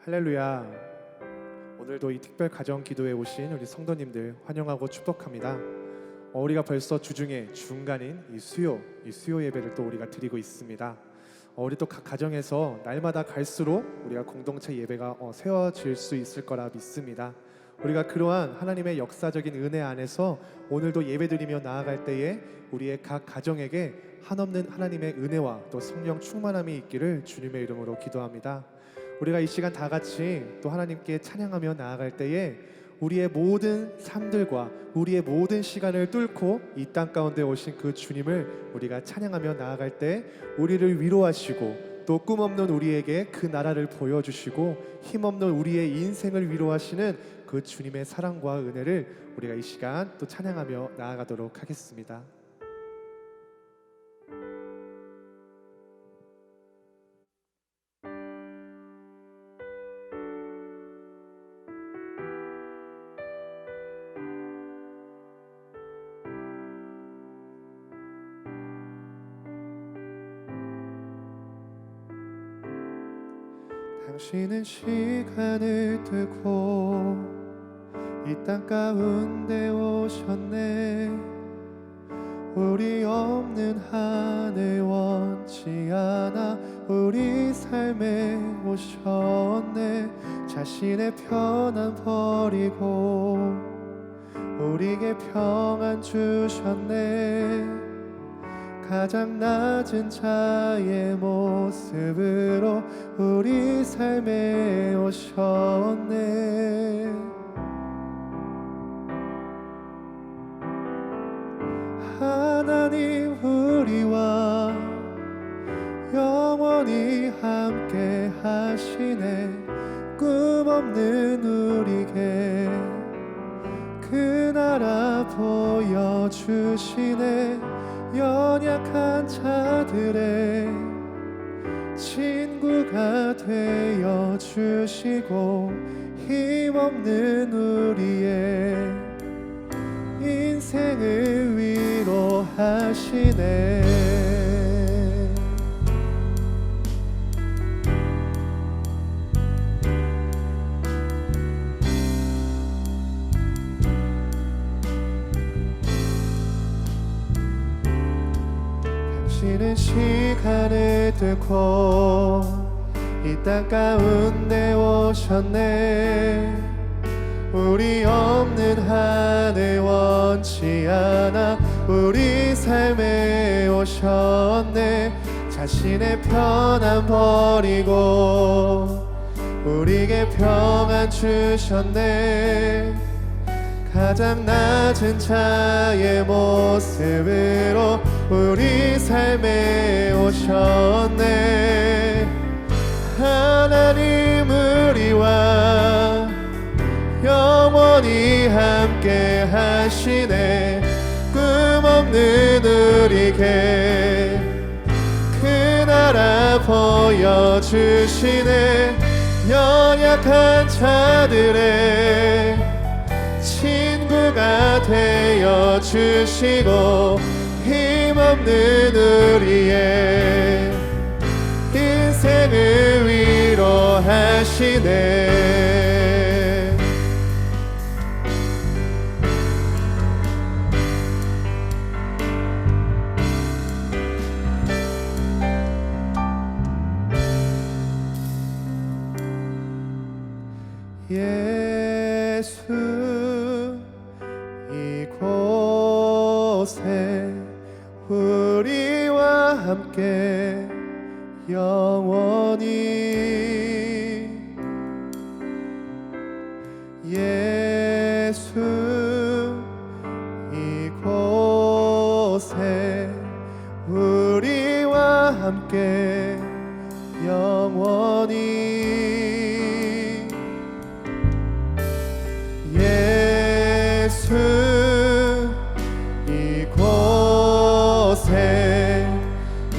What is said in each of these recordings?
할렐루야. 오늘도 이 특별 가정 기도에 오신 우리 성도님들 환영하고 축복합니다. 우리가 벌써 주중에 중간인 이 수요 예배를 또 우리가 드리고 있습니다. 우리 또 각 가정에서 날마다 갈수록 우리가 공동체 예배가 세워질 수 있을 거라 믿습니다. 우리가 그러한 하나님의 역사적인 은혜 안에서 오늘도 예배드리며 나아갈 때에 우리의 각 가정에게 한없는 하나님의 은혜와 또 성령 충만함이 있기를 주님의 이름으로 기도합니다. 우리가 이 시간 다 같이 또 하나님께 찬양하며 나아갈 때에 우리의 모든 삶들과 우리의 모든 시간을 뚫고 이 땅 가운데 오신 그 주님을 우리가 찬양하며 나아갈 때 우리를 위로하시고 또 꿈없는 우리에게 그 나라를 보여주시고 힘없는 우리의 인생을 위로하시는 그 주님의 사랑과 은혜를 우리가 이 시간 또 찬양하며 나아가도록 하겠습니다. 당신은 시간을 두고 이 땅 가운데 오셨네. 우리 없는 하늘 원치 않아 우리 삶에 오셨네. 자신의 편안 버리고 우리에게 평안 주셨네. 가장 낮은 자의 모습으로 우리 삶에 오셨네. 하나님 우리와 영원히 함께 하시네. 꿈없는 우리에게 그 나라 보여주시네. 연약한 자들의 친구가 되어 주시고 힘없는 우리의 인생을 위로하시네. 당신은 시간을 두고 이 땅 가운데 오셨네. 우리 없는 하늘 원치 않아 우리 삶에 오셨네. 자신의 편안 버리고 우리에게 평안 주셨네. 가장 낮은 자의 모습으로 우리 삶에 오셨네. 하나님 우리와 영원히 함께 하시네. 꿈없는 우리에게 그 나라 보여주시네. 연약한 자들의 친구가 되어 주시고 힘없는 우리의 인생을 위로하시네. 예수 이곳에 우리와 함께 영원히. 예수 이곳에 우리와 함께 영원히. 예수 이곳에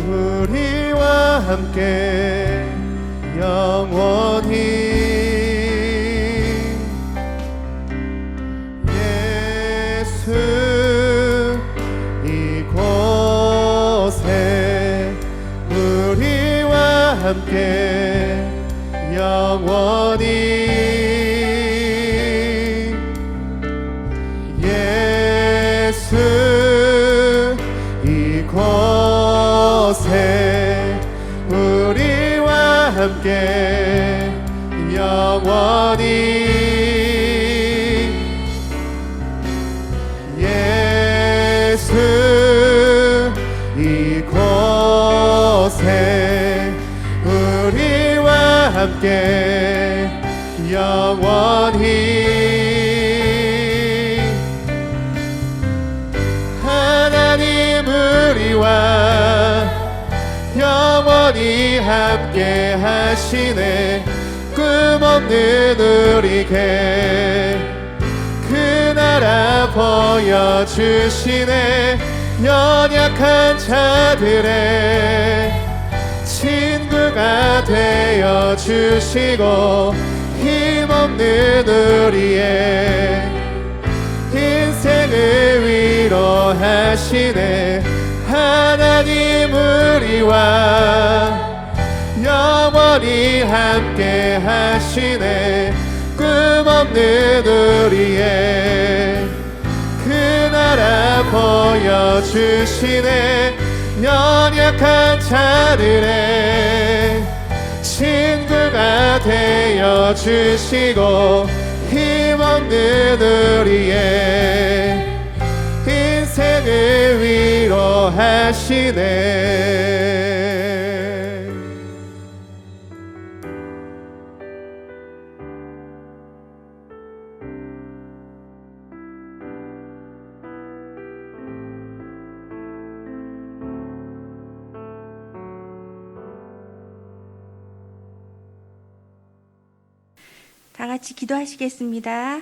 우리와 함께 영원히. 예수 이곳에 우리와 함께 영원히 예수 이곳에 우리와 함께 영원히 예수 이곳에 우리와 함께 영원히 하나님 우리와 영원히 함께 하시네. 꿈없는 우리에게 그 나라 보여주시네. 연약한 자들의 친구가 되어주시고 힘없는 우리의 인생을 위로하시네. 하나님 우리와 영원히 함께 하시네. 꿈없는 우리의 그 나라 보여주시네. 연약한 자들의 친구가 되어주시고 힘없는 우리의 인생을 위로하시네. 다 같이 기도하시겠습니다.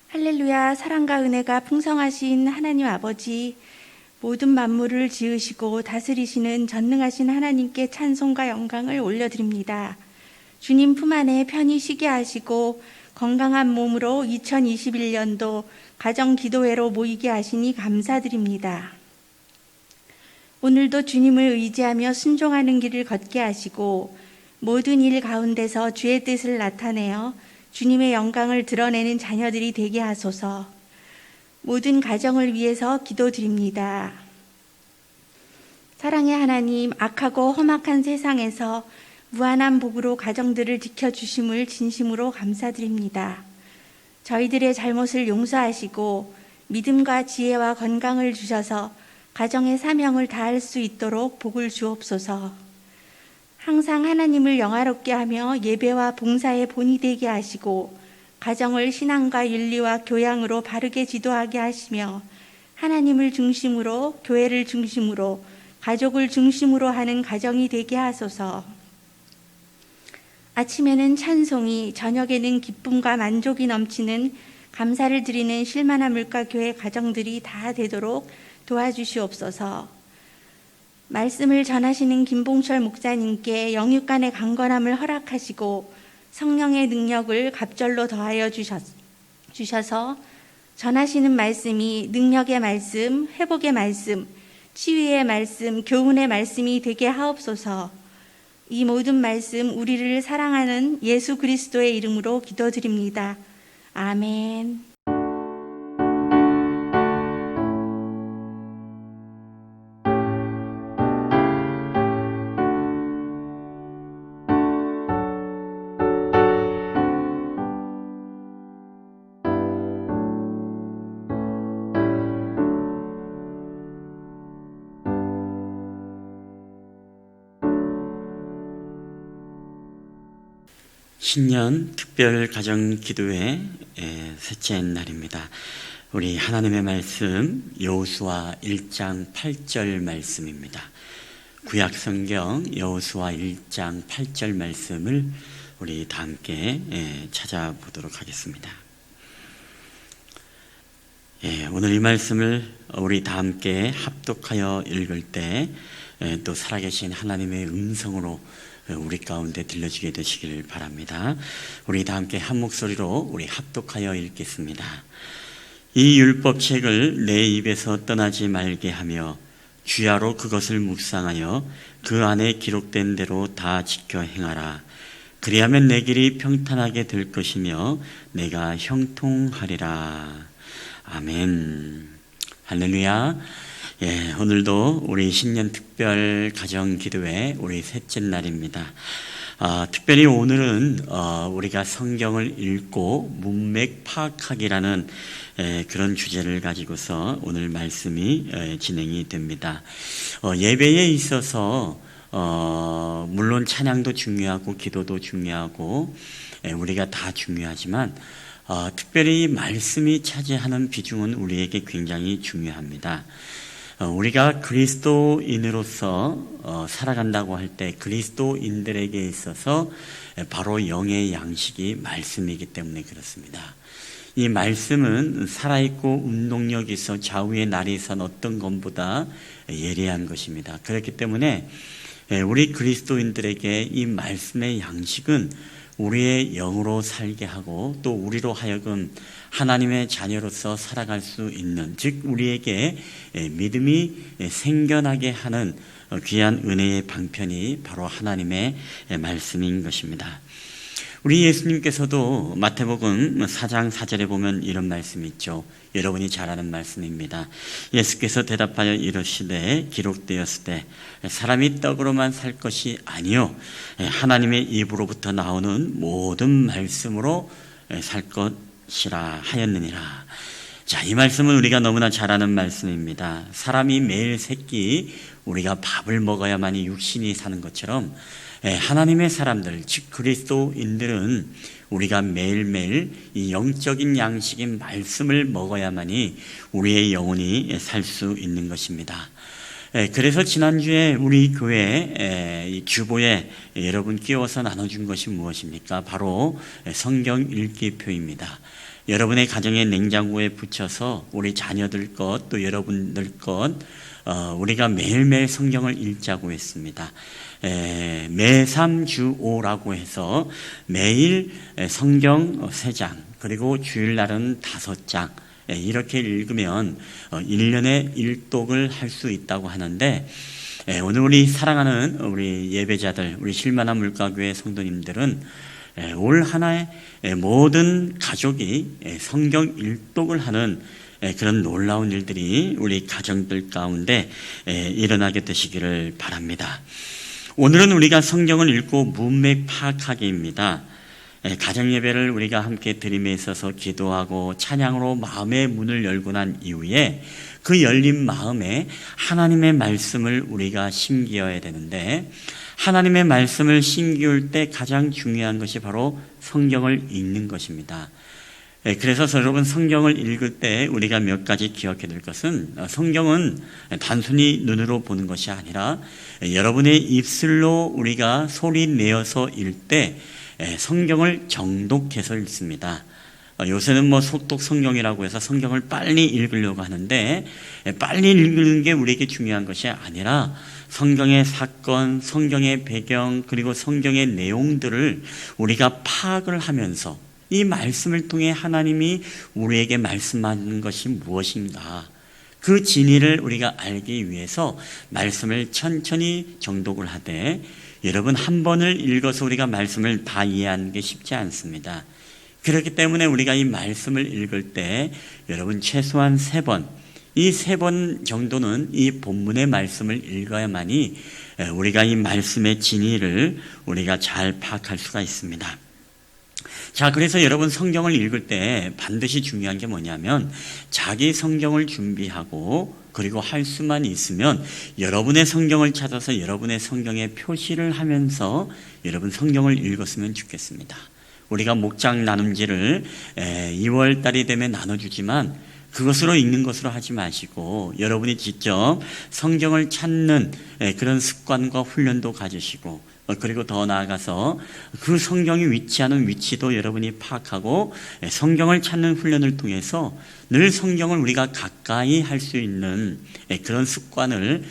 할렐루야. 사랑과 은혜가 풍성하신 하나님 아버지, 모든 만물을 지으시고 다스리시는 전능하신 하나님께 찬송과 영광을 올려드립니다. 주님 품 안에 편히 쉬게 하시고 건강한 몸으로 2021년도 가정기도회로 모이게 하시니 감사드립니다. 오늘도 주님을 의지하며 순종하는 길을 걷게 하시고 모든 일 가운데서 주의 뜻을 나타내어 주님의 영광을 드러내는 자녀들이 되게 하소서. 모든 가정을 위해서 기도드립니다. 사랑의 하나님, 악하고 험악한 세상에서 무한한 복으로 가정들을 지켜주심을 진심으로 감사드립니다. 저희들의 잘못을 용서하시고 믿음과 지혜와 건강을 주셔서 가정의 사명을 다할 수 있도록 복을 주옵소서. 항상 하나님을 영화롭게 하며 예배와 봉사의 본이 되게 하시고 가정을 신앙과 윤리와 교양으로 바르게 지도하게 하시며 하나님을 중심으로, 교회를 중심으로, 가족을 중심으로 하는 가정이 되게 하소서. 아침에는 찬송이, 저녁에는 기쁨과 만족이 넘치는 감사를 드리는 실만한 물가교회 가정들이 다 되도록 도와주시옵소서. 말씀을 전하시는 김봉철 목사님께 영육간의 강건함을 허락하시고 성령의 능력을 갑절로 더하여 주셔서 전하시는 말씀이 능력의 말씀, 회복의 말씀, 치유의 말씀, 교훈의 말씀이 되게 하옵소서. 이 모든 말씀 우리를 사랑하는 예수 그리스도의 이름으로 기도드립니다. 아멘. 신년 특별 가정 기도회 셋째 날입니다. 우리 하나님의 말씀 여호수아 1장 8절 말씀입니다. 구약 성경 여호수아 1장 8절 말씀을 우리 다 함께 찾아보도록 하겠습니다. 오늘 이 말씀을 우리 다 함께 합독하여 읽을 때 또 살아계신 하나님의 음성으로 우리 가운데 들려주게 되시길 바랍니다. 우리 다 함께 한 목소리로 우리 합독하여 읽겠습니다. 이 율법책을 내 입에서 떠나지 말게 하며 주야로 그것을 묵상하여 그 안에 기록된 대로 다 지켜 행하라. 그리하면 내 길이 평탄하게 될 것이며 내가 형통하리라. 아멘. 할렐루야. 예, 오늘도 우리 신년 특별 가정 기도회 우리 셋째 날입니다. 특별히 오늘은 우리가 성경을 읽고 문맥 파악하기라는 그런 주제를 가지고서 오늘 말씀이 진행이 됩니다. 예배에 있어서 물론 찬양도 중요하고 기도도 중요하고 우리가 다 중요하지만 특별히 말씀이 차지하는 비중은 우리에게 굉장히 중요합니다. 우리가 그리스도인으로서 살아간다고 할 때 그리스도인들에게 있어서 바로 영의 양식이 말씀이기 때문에 그렇습니다. 이 말씀은 살아있고 운동력이 있어 좌우의 날이 선 어떤 것보다 예리한 것입니다. 그렇기 때문에 우리 그리스도인들에게 이 말씀의 양식은 우리의 영으로 살게 하고 또 우리로 하여금 하나님의 자녀로서 살아갈 수 있는, 즉 우리에게 믿음이 생겨나게 하는 귀한 은혜의 방편이 바로 하나님의 말씀인 것입니다. 우리 예수님께서도 마태복음 4장 4절에 보면 이런 말씀이 있죠. 여러분이 잘 아는 말씀입니다. 예수께서 대답하여 이르시되 기록되었을 때 사람이 떡으로만 살 것이 아니요 하나님의 입으로부터 나오는 모든 말씀으로 살 것이라 하였느니라. 자, 이 말씀은 우리가 너무나 잘 아는 말씀입니다. 사람이 매일 새끼 우리가 밥을 먹어야만이 육신이 사는 것처럼 하나님의 사람들, 즉 그리스도인들은 우리가 매일매일 이 영적인 양식인 말씀을 먹어야만이 우리의 영혼이 살 수 있는 것입니다. 그래서 지난주에 우리 교회 이 주보에 여러분 끼워서 나눠준 것이 무엇입니까? 바로 성경 읽기표입니다. 여러분의 가정의 냉장고에 붙여서 우리 자녀들 것 또 여러분들 것 우리가 매일매일 성경을 읽자고 했습니다. 매삼주오라고 해서 매일 성경 3장 그리고 주일날은 5장 이렇게 읽으면 1년에 1독을 할 수 있다고 하는데 오늘 우리 사랑하는 우리 예배자들, 우리 실만한 물가교회 성도님들은 올 한해 모든 가족이 성경 1독을 하는 그런 놀라운 일들이 우리 가정들 가운데 일어나게 되시기를 바랍니다. 오늘은 우리가 성경을 읽고 문맥 파악하기입니다. 가정예배를 우리가 함께 드림에 있어서 기도하고 찬양으로 마음의 문을 열고 난 이후에 그 열린 마음에 하나님의 말씀을 우리가 심기어야 되는데 하나님의 말씀을 심기울 때 가장 중요한 것이 바로 성경을 읽는 것입니다. 그래서 여러분 성경을 읽을 때 우리가 몇 가지 기억해야 될 것은 성경은 단순히 눈으로 보는 것이 아니라 여러분의 입술로 우리가 소리 내어서 읽을 때 성경을 정독해서 읽습니다. 요새는 속독 성경이라고 해서 성경을 빨리 읽으려고 하는데 빨리 읽는 게 우리에게 중요한 것이 아니라 성경의 사건, 성경의 배경 그리고 성경의 내용들을 우리가 파악을 하면서 이 말씀을 통해 하나님이 우리에게 말씀하는 것이 무엇인가 그 진리를 우리가 알기 위해서 말씀을 천천히 정독을 하되 여러분 한 번을 읽어서 우리가 말씀을 다 이해하는 게 쉽지 않습니다. 그렇기 때문에 우리가 이 말씀을 읽을 때 여러분 최소한 3번 이 3번 정도는 이 본문의 말씀을 읽어야만이 우리가 이 말씀의 진리를 우리가 잘 파악할 수가 있습니다. 자, 그래서 여러분 성경을 읽을 때 반드시 중요한 게 뭐냐면 자기 성경을 준비하고 그리고 할 수만 있으면 여러분의 성경을 찾아서 여러분의 성경에 표시를 하면서 여러분 성경을 읽었으면 좋겠습니다. 우리가 목장 나눔지를 2월 달이 되면 나눠주지만 그것으로 읽는 것으로 하지 마시고 여러분이 직접 성경을 찾는 그런 습관과 훈련도 가지시고 그리고 더 나아가서 그 성경이 위치하는 위치도 여러분이 파악하고 성경을 찾는 훈련을 통해서 늘 성경을 우리가 가까이 할 수 있는 그런 습관을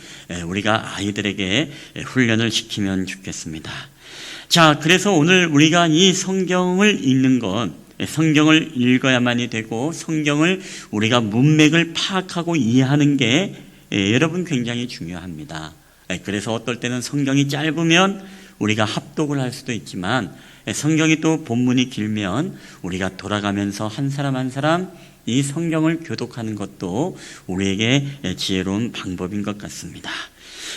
우리가 아이들에게 훈련을 시키면 좋겠습니다. 자, 그래서 오늘 우리가 이 성경을 읽는 것, 성경을 읽어야만이 되고 성경을 우리가 문맥을 파악하고 이해하는 게 여러분 굉장히 중요합니다. 그래서 어떨 때는 성경이 짧으면 우리가 합독을 할 수도 있지만 성경이 또 본문이 길면 우리가 돌아가면서 한 사람 한 사람 이 성경을 교독하는 것도 우리에게 지혜로운 방법인 것 같습니다.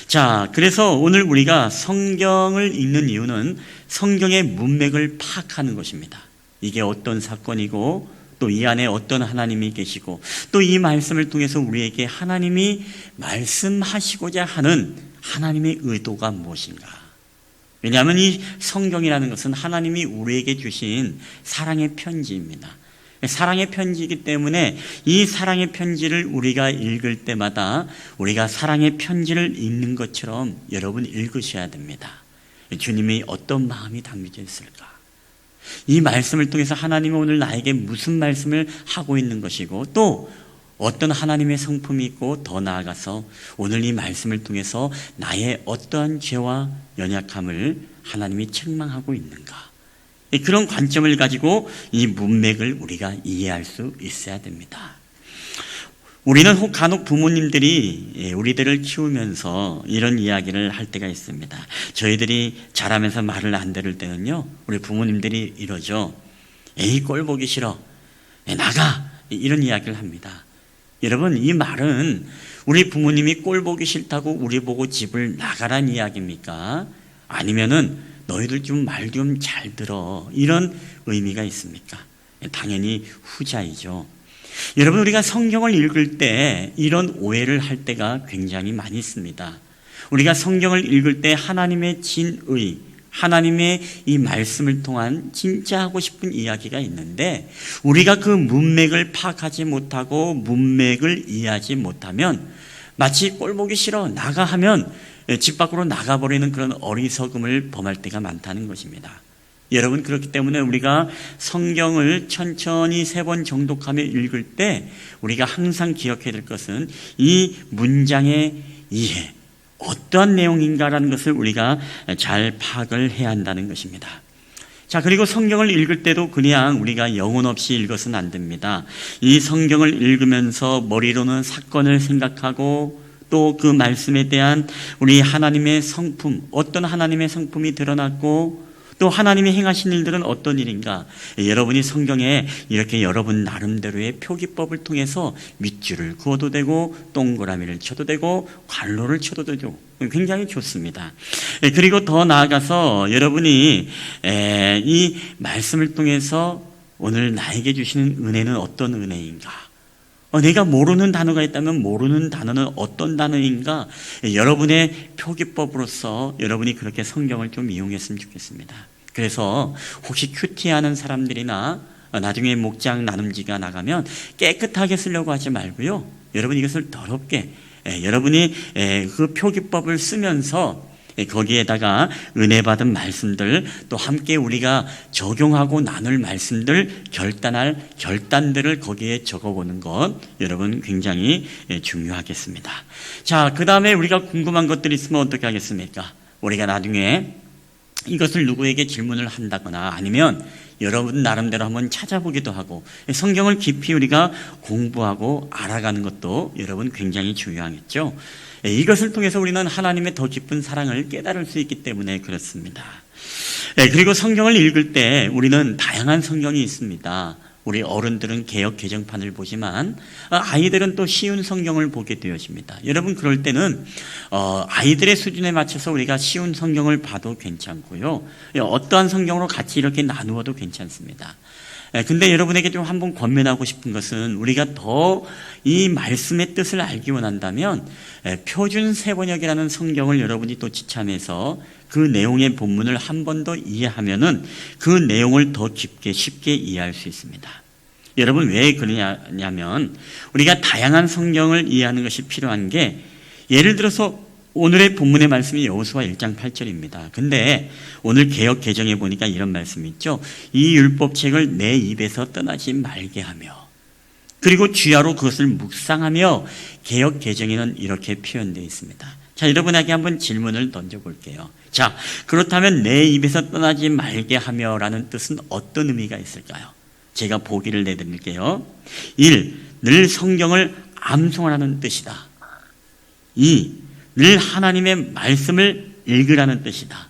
자, 그래서 오늘 우리가 성경을 읽는 이유는 성경의 문맥을 파악하는 것입니다. 이게 어떤 사건이고 또 이 안에 어떤 하나님이 계시고 또 이 말씀을 통해서 우리에게 하나님이 말씀하시고자 하는 하나님의 의도가 무엇인가. 왜냐하면 이 성경이라는 것은 하나님이 우리에게 주신 사랑의 편지입니다. 사랑의 편지이기 때문에 이 사랑의 편지를 우리가 읽을 때마다 우리가 사랑의 편지를 읽는 것처럼 여러분 읽으셔야 됩니다. 주님이 어떤 마음이 담겨져 있을까? 이 말씀을 통해서 하나님은 오늘 나에게 무슨 말씀을 하고 있는 것이고 또 어떤 하나님의 성품이 있고 더 나아가서 오늘 이 말씀을 통해서 나의 어떠한 죄와 연약함을 하나님이 책망하고 있는가? 그런 관점을 가지고 이 문맥을 우리가 이해할 수 있어야 됩니다. 우리는 간혹 부모님들이 우리들을 키우면서 이런 이야기를 할 때가 있습니다. 저희들이 자라면서 말을 안 들을 때는요, 우리 부모님들이 이러죠. 에이, 꼴 보기 싫어. 나가. 이런 이야기를 합니다. 여러분, 이 말은 우리 부모님이 꼴 보기 싫다고 우리 보고 집을 나가란 이야기입니까? 아니면은 너희들 좀 말 좀 잘 들어. 이런 의미가 있습니까? 당연히 후자이죠. 여러분, 우리가 성경을 읽을 때 이런 오해를 할 때가 굉장히 많이 있습니다. 우리가 성경을 읽을 때 하나님의 진의, 하나님의 이 말씀을 통한 진짜 하고 싶은 이야기가 있는데 우리가 그 문맥을 파악하지 못하고 문맥을 이해하지 못하면 마치 꼴 보기 싫어 나가 하면 집 밖으로 나가버리는 그런 어리석음을 범할 때가 많다는 것입니다. 여러분, 그렇기 때문에 우리가 성경을 천천히 3번 정독하며 읽을 때 우리가 항상 기억해야 될 것은 이 문장의 이해, 어떠한 내용인가라는 것을 우리가 잘 파악을 해야 한다는 것입니다. 자, 그리고 성경을 읽을 때도 그냥 우리가 영혼 없이 읽어서는 안 됩니다. 이 성경을 읽으면서 머리로는 사건을 생각하고 또 그 말씀에 대한 우리 하나님의 성품, 어떤 하나님의 성품이 드러났고 또 하나님이 행하신 일들은 어떤 일인가. 여러분이 성경에 이렇게 여러분 나름대로의 표기법을 통해서 밑줄을 그어도 되고 동그라미를 쳐도 되고 괄호를 쳐도 되고 굉장히 좋습니다. 그리고 더 나아가서 여러분이 이 말씀을 통해서 오늘 나에게 주시는 은혜는 어떤 은혜인가. 내가 모르는 단어가 있다면 모르는 단어는 어떤 단어인가. 여러분의 표기법으로서 여러분이 그렇게 성경을 좀 이용했으면 좋겠습니다. 그래서 혹시 큐티하는 사람들이나 나중에 목장 나눔지가 나가면 깨끗하게 쓰려고 하지 말고요. 여러분 이것을 더럽게 여러분이 그 표기법을 쓰면서 거기에다가 은혜 받은 말씀들 또 함께 우리가 적용하고 나눌 말씀들 결단들을 거기에 적어보는 것 여러분 굉장히 중요하겠습니다. 자, 그 다음에 우리가 궁금한 것들이 있으면 어떻게 하겠습니까? 우리가 나중에 이것을 누구에게 질문을 한다거나 아니면 여러분 나름대로 한번 찾아보기도 하고 성경을 깊이 우리가 공부하고 알아가는 것도 여러분 굉장히 중요하겠죠. 이것을 통해서 우리는 하나님의 더 깊은 사랑을 깨달을 수 있기 때문에 그렇습니다. 그리고 성경을 읽을 때 우리는 다양한 성경이 있습니다. 우리 어른들은 개역 개정판을 보지만 아이들은 또 쉬운 성경을 보게 되어집니다. 여러분 그럴 때는 아이들의 수준에 맞춰서 우리가 쉬운 성경을 봐도 괜찮고요. 어떠한 성경으로 같이 이렇게 나누어도 괜찮습니다. 근데 여러분에게 좀 한번 권면하고 싶은 것은 우리가 더 이 말씀의 뜻을 알기 원한다면 표준 세번역이라는 성경을 여러분이 또 지참해서 그 내용의 본문을 한 번 더 이해하면은 그 내용을 더 깊게 쉽게 이해할 수 있습니다. 여러분 왜 그러냐면 우리가 다양한 성경을 이해하는 것이 필요한 게 예를 들어서 오늘의 본문의 말씀이 여호수아 1장 8절입니다. 근데 오늘 개역 개정에 보니까 이런 말씀이 있죠. 이 율법책을 내 입에서 떠나지 말게 하며 그리고 주야로 그것을 묵상하며 개역 개정에는 이렇게 표현되어 있습니다. 자, 여러분에게 한번 질문을 던져볼게요. 자, 그렇다면 내 입에서 떠나지 말게 하며 라는 뜻은 어떤 의미가 있을까요? 제가 보기를 내드릴게요. 1. 늘 성경을 암송하라는 뜻이다. 2. 늘 하나님의 말씀을 읽으라는 뜻이다.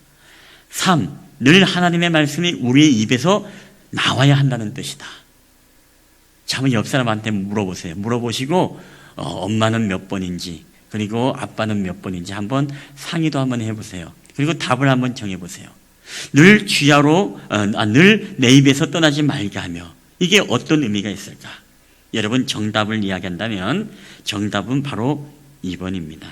3. 늘 하나님의 말씀이 우리의 입에서 나와야 한다는 뜻이다. 자, 한번 옆 사람한테 물어보세요. 물어보시고 엄마는 몇 번인지, 그리고 아빠는 몇 번인지 한번 상의도 한번 해보세요. 그리고 답을 한번 정해보세요. 늘 주야로 늘 내 입에서 떠나지 말게 하며, 이게 어떤 의미가 있을까? 여러분, 정답을 이야기한다면 정답은 바로 2번입니다.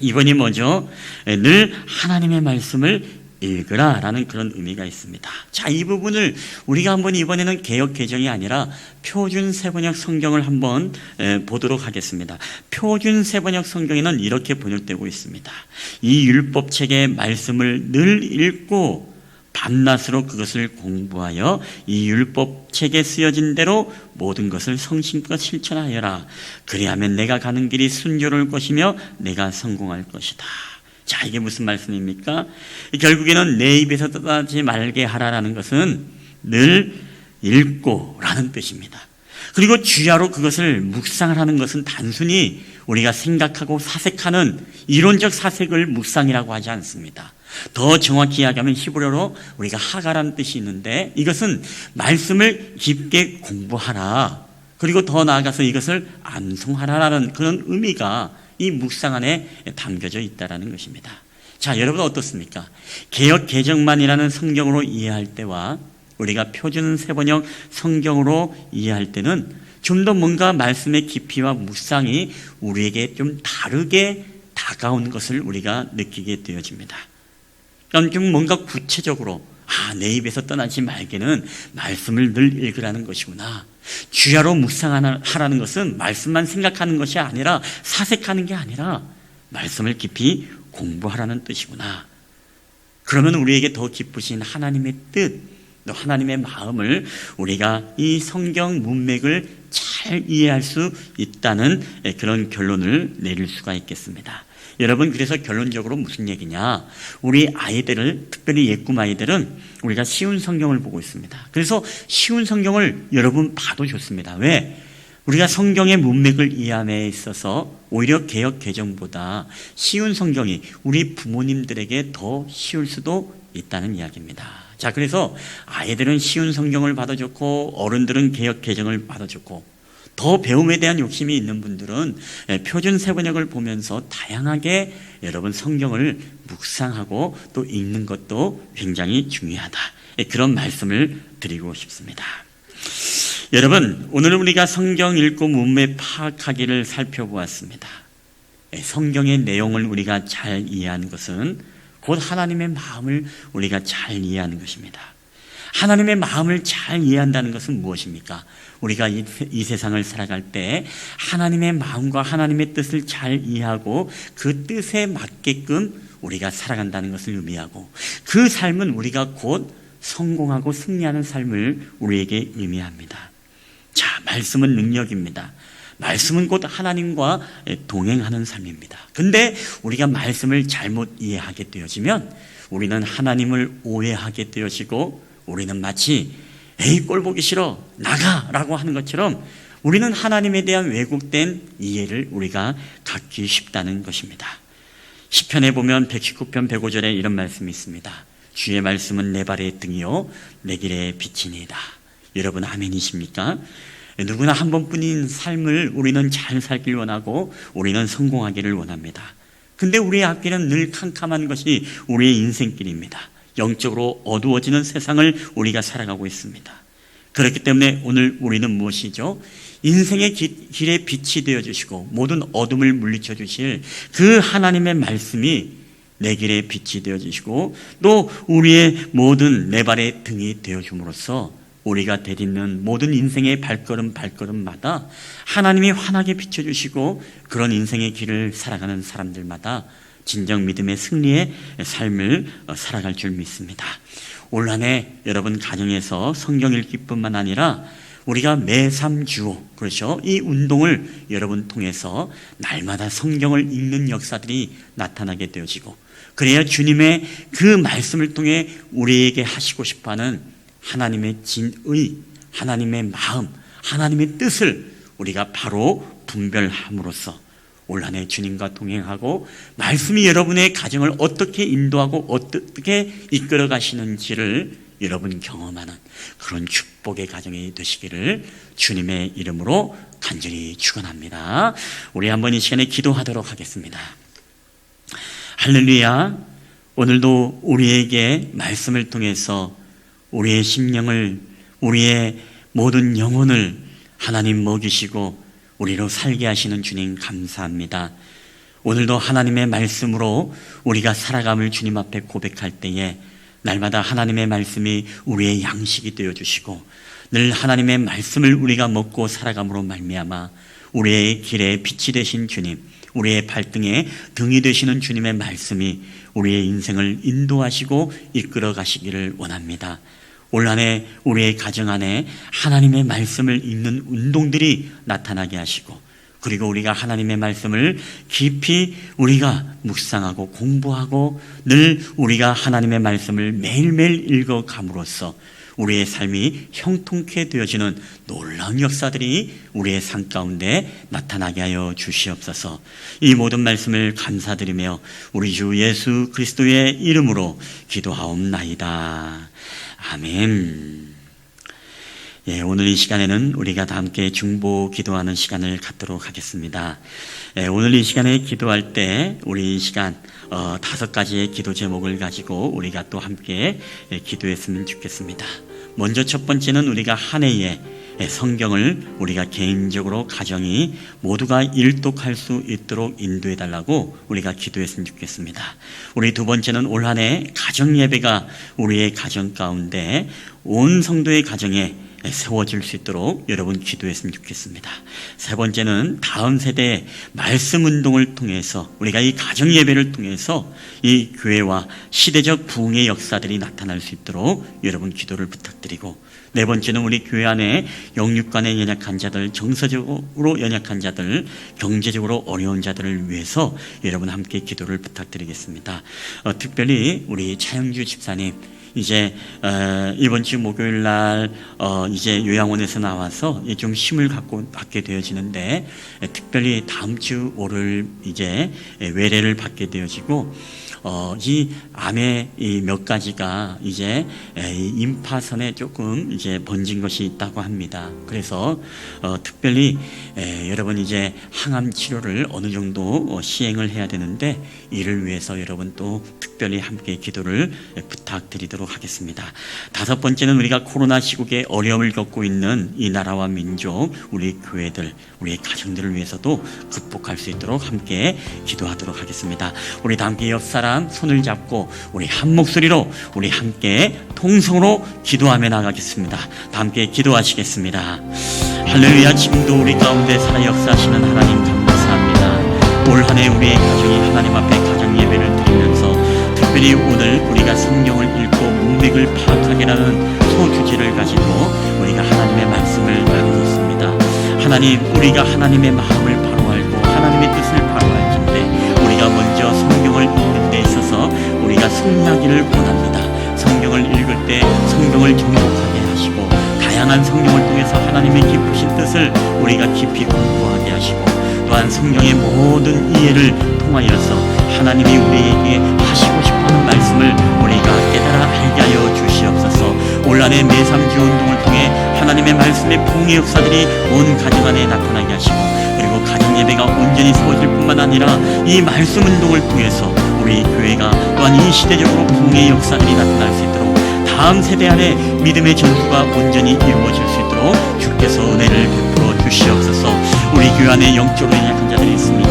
2번이 뭐죠? 늘 하나님의 말씀을 읽으라 라는 그런 의미가 있습니다. 자, 이 부분을 우리가 한번 이번에는 개역 개정이 아니라 표준 세번역 성경을 한번 보도록 하겠습니다. 표준 세번역 성경에는 이렇게 번역되고 있습니다. 이 율법책의 말씀을 늘 읽고 밤낮으로 그것을 공부하여 이 율법책에 쓰여진 대로 모든 것을 성심껏 실천하여라. 그리하면 내가 가는 길이 순조로울 것이며 내가 성공할 것이다. 자, 이게 무슨 말씀입니까? 결국에는 내 입에서 떠나지 말게 하라라는 것은 늘 읽고 라는 뜻입니다. 그리고 주야로 그것을 묵상을 하는 것은 단순히 우리가 생각하고 사색하는 이론적 사색을 묵상이라고 하지 않습니다. 더 정확히 이야기하면 히브리어로 우리가 하가라는 뜻이 있는데, 이것은 말씀을 깊게 공부하라, 그리고 더 나아가서 이것을 암송하라라는 그런 의미가 이 묵상 안에 담겨져 있다는 것입니다. 자, 여러분 어떻습니까? 개역 개정만이라는 성경으로 이해할 때와 우리가 표준 세번역 성경으로 이해할 때는 좀 더 뭔가 말씀의 깊이와 묵상이 우리에게 좀 다르게 다가온 것을 우리가 느끼게 되어집니다. 그럼 좀 뭔가 구체적으로 내 입에서 떠나지 말게는 말씀을 늘 읽으라는 것이구나. 주야로 묵상하라는 것은 말씀만 생각하는 것이 아니라, 사색하는 게 아니라 말씀을 깊이 공부하라는 뜻이구나. 그러면 우리에게 더 기쁘신 하나님의 뜻, 또 하나님의 마음을 우리가 이 성경 문맥을 잘 이해할 수 있다는 그런 결론을 내릴 수가 있겠습니다. 여러분, 그래서 결론적으로 무슨 얘기냐? 우리 아이들을, 특별히 예꿈 아이들은 우리가 쉬운 성경을 보고 있습니다. 그래서 쉬운 성경을 여러분 봐도 좋습니다. 왜? 우리가 성경의 문맥을 이해함에 있어서 오히려 개역 개정보다 쉬운 성경이 우리 부모님들에게 더 쉬울 수도 있다는 이야기입니다. 자, 그래서 아이들은 쉬운 성경을 봐도 좋고 어른들은 개역 개정을 봐도 좋고, 더 배움에 대한 욕심이 있는 분들은 표준 세번역을 보면서 다양하게 여러분 성경을 묵상하고 또 읽는 것도 굉장히 중요하다, 그런 말씀을 드리고 싶습니다. 여러분, 오늘 우리가 성경 읽고 문맥 파악하기를 살펴보았습니다. 성경의 내용을 우리가 잘 이해하는 것은 곧 하나님의 마음을 우리가 잘 이해하는 것입니다. 하나님의 마음을 잘 이해한다는 것은 무엇입니까? 우리가 이 세상을 살아갈 때 하나님의 마음과 하나님의 뜻을 잘 이해하고 그 뜻에 맞게끔 우리가 살아간다는 것을 의미하고, 그 삶은 우리가 곧 성공하고 승리하는 삶을 우리에게 의미합니다. 자, 말씀은 능력입니다. 말씀은 곧 하나님과 동행하는 삶입니다. 근데 우리가 말씀을 잘못 이해하게 되어지면 우리는 하나님을 오해하게 되어지고, 우리는 마치 에이 꼴 보기 싫어 나가라고 하는 것처럼 우리는 하나님에 대한 왜곡된 이해를 우리가 갖기 쉽다는 것입니다. 시편에 보면 119편 105절에 이런 말씀이 있습니다. 주의 말씀은 내 발의 등이요 내 길의 빛이니이다. 여러분 아멘이십니까? 누구나 한 번뿐인 삶을 우리는 잘 살길 원하고 우리는 성공하기를 원합니다. 근데 우리의 앞길은 늘 캄캄한 것이 우리의 인생길입니다. 영적으로 어두워지는 세상을 우리가 살아가고 있습니다. 그렇기 때문에 오늘 우리는 무엇이죠? 인생의 길에 빛이 되어주시고 모든 어둠을 물리쳐 주실 그 하나님의 말씀이 내 길에 빛이 되어주시고 또 우리의 모든 내 발의 등이 되어줌으로써 우리가 내딛는 모든 인생의 발걸음마다 하나님이 환하게 비춰주시고 그런 인생의 길을 살아가는 사람들마다 진정 믿음의 승리의 삶을 살아갈 줄 믿습니다. 올 한 해 여러분 가정에서 성경 읽기뿐만 아니라 우리가 매3주오, 그렇죠? 이 운동을 여러분 통해서 날마다 성경을 읽는 역사들이 나타나게 되어지고, 그래야 주님의 그 말씀을 통해 우리에게 하시고 싶어하는 하나님의 진의, 하나님의 마음, 하나님의 뜻을 우리가 바로 분별함으로써 올 한 해 주님과 동행하고 말씀이 여러분의 가정을 어떻게 인도하고 어떻게 이끌어 가시는지를 여러분 경험하는 그런 축복의 가정이 되시기를 주님의 이름으로 간절히 축원합니다. 우리 한번 이 시간에 기도하도록 하겠습니다. 할렐루야. 오늘도 우리에게 말씀을 통해서 우리의 심령을, 우리의 모든 영혼을 하나님 먹이시고 우리로 살게 하시는 주님 감사합니다. 오늘도 하나님의 말씀으로 우리가 살아감을 주님 앞에 고백할 때에 날마다 하나님의 말씀이 우리의 양식이 되어주시고 늘 하나님의 말씀을 우리가 먹고 살아감으로 말미암아 우리의 길에 빛이 되신 주님, 우리의 발등에 등이 되시는 주님의 말씀이 우리의 인생을 인도하시고 이끌어 가시기를 원합니다. 올 한 해 우리의 가정 안에 하나님의 말씀을 읽는 운동들이 나타나게 하시고 그리고 우리가 하나님의 말씀을 깊이 우리가 묵상하고 공부하고 늘 우리가 하나님의 말씀을 매일매일 읽어감으로써 우리의 삶이 형통케 되어지는 놀라운 역사들이 우리의 삶 가운데 나타나게 하여 주시옵소서. 이 모든 말씀을 감사드리며 우리 주 예수 그리스도의 이름으로 기도하옵나이다. 아멘. 예, 오늘 이 시간에는 우리가 다 함께 중보 기도하는 시간을 갖도록 하겠습니다. 예, 오늘 이 시간에 기도할 때 우리 이 시간 5가지의 기도 제목을 가지고 우리가 또 함께 기도했으면 좋겠습니다. 먼저 첫 번째는 우리가 한 해에 성경을 우리가 개인적으로 가정이 모두가 일독할 수 있도록 인도해 달라고 우리가 기도했으면 좋겠습니다. 우리 두 번째는 올 한 해 가정 예배가 우리의 가정 가운데 온 성도의 가정에 세워질 수 있도록 여러분 기도했으면 좋겠습니다. 세 번째는 다음 세대의 말씀 운동을 통해서 우리가 이 가정 예배를 통해서 이 교회와 시대적 부흥의 역사들이 나타날 수 있도록 여러분 기도를 부탁드리고 네 번째는 우리 교회 안에 영육간에 연약한 자들, 정서적으로 연약한 자들, 경제적으로 어려운 자들을 위해서 여러분 함께 기도를 부탁드리겠습니다. 특별히 우리 차영주 집사님 이제 이번 주 목요일 날 이제 요양원에서 나와서 좀 쉼을 받게 되어지는데 특별히 다음 주 월요일 이제 외래를 받게 되어지고 이 암의 이 몇 가지가 이제 임파선에 조금 이제 번진 것이 있다고 합니다. 그래서 특별히 여러분 이제 항암 치료를 어느 정도 시행을 해야 되는데 이를 위해서 여러분 또 특별히 함께 기도를 부탁드리도록 하겠습니다. 다섯 번째는 우리가 코로나 시국에 어려움을 겪고 있는 이 나라와 민족, 우리 교회들, 우리의 가정들을 위해서도 극복할 수 있도록 함께 기도하도록 하겠습니다. 우리 다 함께 옆 사람 손을 잡고 우리 한 목소리로 우리 함께 통성으로 기도하며 나가겠습니다. 다 함께 기도하시겠습니다. 할렐루야. 지금도 우리 가운데 살아 역사하시는 하나님 감사합니다. 올 한 해 우리의 가정이 하나님 앞에 가정 예배를 드리면서 특별히 오늘 우리가 성경을 읽고 문맥을 파악하게라는 소주제를 가지고 우리가 하나님의 말씀을 나누었습니다. 하나님, 우리가 하나님의 마음을 바로 알고 하나님의 뜻을 바로 알진데 우리가 먼저 성경을 읽는 데 있어서 우리가 승리하기를 원합니다. 성경을 읽을 때 성경을 정독하게 하시고 다양한 성경을 통해서 하나님의 깊으신 뜻을 우리가 깊이 공부하게 하시고 또한 성경의 모든 이해를 통하여서 하나님이 우리에게 하시고 싶어하는 말씀을 우리가 깨달아 알게 하여 주시옵소서. 올 한 해 매3주 운동을 통해 하나님의 말씀의 부흥의 역사들이 온 가정 안에 나타나게 하시고 그리고 가정 예배가 온전히 세워질 뿐만 아니라 이 말씀 운동을 통해서 우리 교회가 또한 이 시대적으로 부흥의 역사들이 나타날 수 있도록 다음 세대 안에 믿음의 전투가 온전히 이루어질 수 있도록 주께서 은혜를 베풀어 주시옵소서. 우리 교회 안에 영적으로 연약한 자들이 있습니까?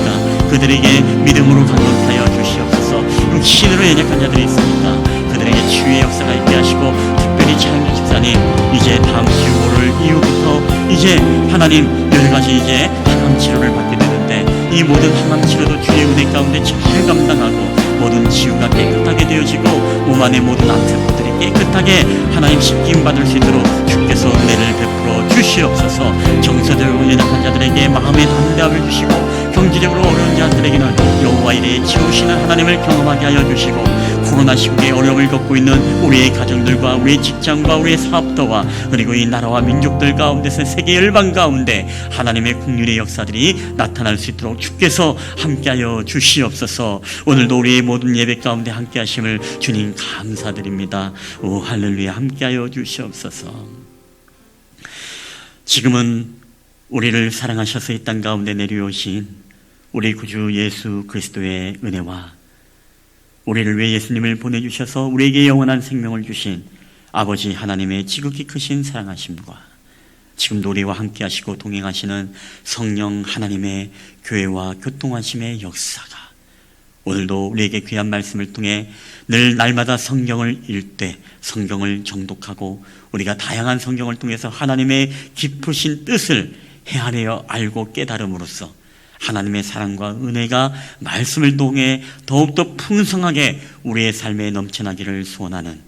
그들에게 믿음으로 강건하여 주시옵소서. 육신으로 연약한 자들이 있습니까? 그들에게 치유의 역사가 있게 하시고 특별히 차영주 집사님 이제 다음 주 월요일 이후부터 이제 하나님 여러 가지 이제 항암 치료를 받게 되는데 이 모든 항암 치료도 주의 은혜 가운데 잘 감당하고 모든 치유가 깨끗하게 되어지고 몸 안의 모든 암세포들이 깨끗하게 하나님 씻김 받을 수 있도록 주께서 은혜를 베풀어 주시옵소서. 정서적으로 연약한 자들에게 마음의 담대함을 주시고 경제적으로 어려운 자들에게는 여호와 이레의 치우시는 하나님을 경험하게 하여 주시고 코로나 시국에 어려움을 겪고 있는 우리의 가정들과 우리의 직장과 우리의 사업터와 그리고 이 나라와 민족들 가운데서 세계 열방 가운데 하나님의 긍휼의 역사들이 나타날 수 있도록 주께서 함께하여 주시옵소서. 오늘도 우리의 모든 예배 가운데 함께하심을 주님 감사드립니다. 오 할렐루야, 함께하여 주시옵소서. 지금은 우리를 사랑하셔서 이 땅 가운데 내려오신 우리 구주 예수 그리스도의 은혜와 우리를 위해 예수님을 보내주셔서 우리에게 영원한 생명을 주신 아버지 하나님의 지극히 크신 사랑하심과 지금도 우리와 함께 하시고 동행하시는 성령 하나님의 교회와 교통하심의 역사가 오늘도 우리에게 귀한 말씀을 통해 늘 날마다 성경을 읽되 성경을 정독하고 우리가 다양한 성경을 통해서 하나님의 깊으신 뜻을 헤아려 알고 깨달음으로써 하나님의 사랑과 은혜가 말씀을 통해 더욱더 풍성하게 우리의 삶에 넘쳐나기를 소원하는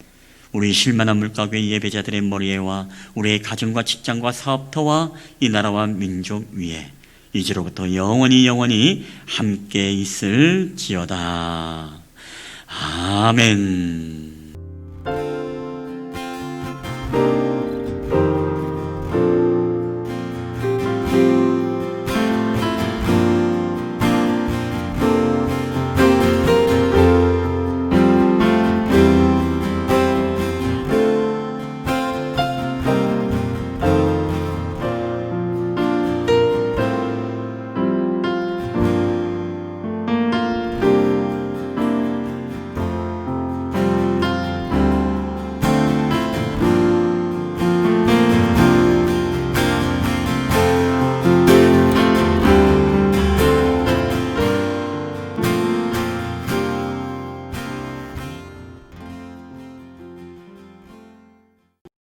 우리 실만한 물가교회 예배자들의 머리에와 우리의 가정과 직장과 사업터와 이 나라와 민족 위에 이제로부터 영원히 함께 있을지어다. 아멘.